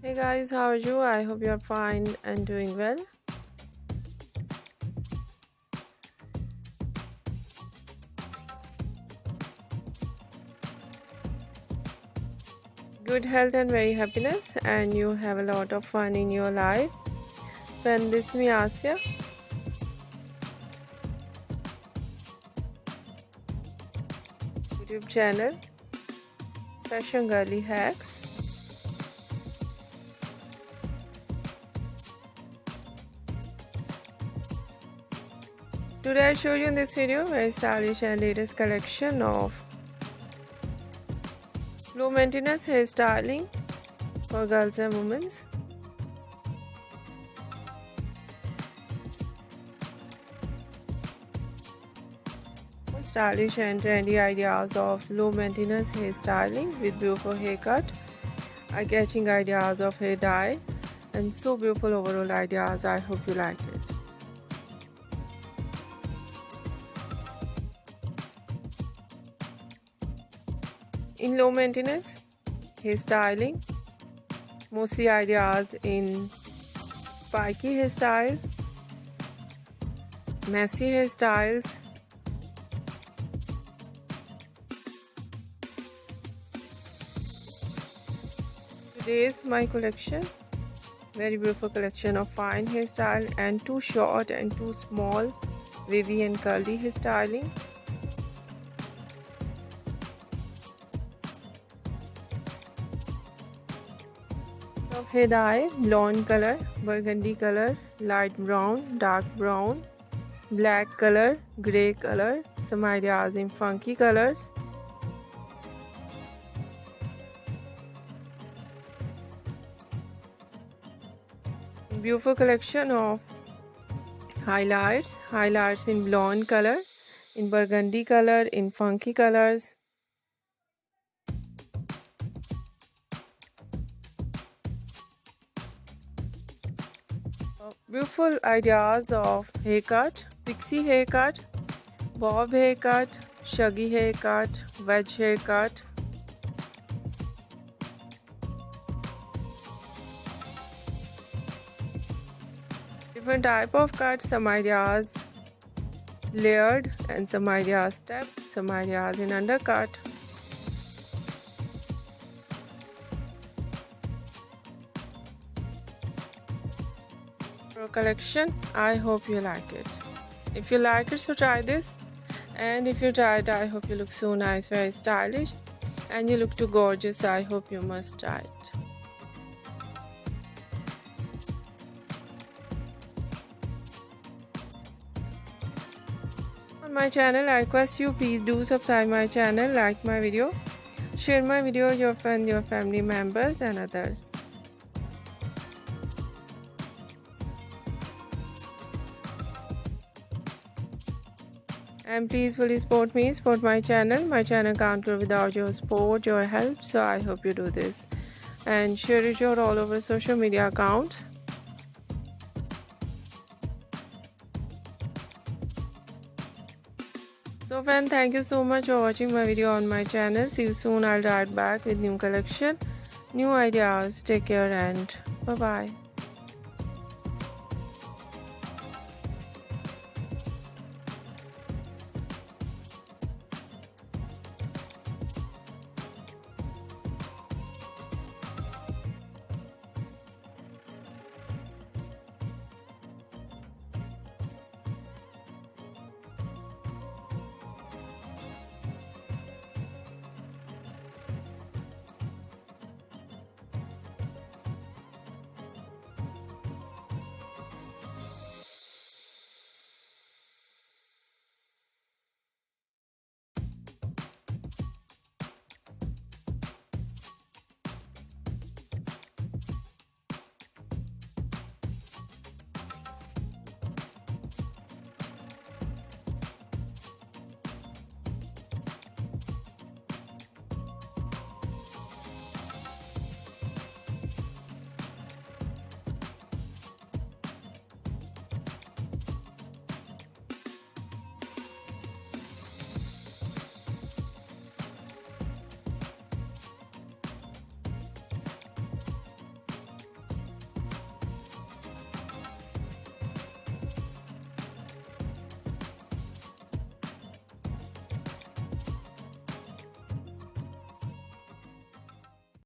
Hey guys, how are you? I hope you are fine and doing well. Good health and very happiness, and you have a lot of fun in your life. Then this is me Asya. YouTube channel Fashion Girly Hacks. Today I show you in this video very stylish and latest collection of low maintenance hairstyling for girls and women. Stylish and trendy ideas of low maintenance hairstyling with beautiful haircut, eye-catching ideas of hair dye, and so beautiful overall ideas. I hope you like it. In low maintenance hairstyling, mostly ideas in spiky hairstyle, messy hairstyles, today's my collection, very beautiful collection of fine hairstyle and too short and too small wavy and curly hairstyling. Hair dye, blonde color, burgundy color, light brown, dark brown, black color, grey color, some ideas in funky colors. Beautiful collection of highlights in blonde color, in burgundy color, in funky colors. Beautiful ideas of haircut, pixie haircut, bob haircut, shaggy haircut, wedge haircut. Different type of cuts, some ideas layered and some ideas step, some ideas in undercut. Collection, I hope you like it. If you like it, so try this, and if you try it, I hope you look so nice, very stylish, and you look too gorgeous. I hope you must try it. On my channel, I request you please do subscribe my channel, like my video, share my video with your friends, your family members and others. And please fully support me, support my channel. My channel can't grow without your support, your help. So I hope you do this and share it your all over social media accounts. So friends, thank you so much for watching my video on my channel. See you soon. I'll be right back with new collection, new ideas. Take care and bye bye.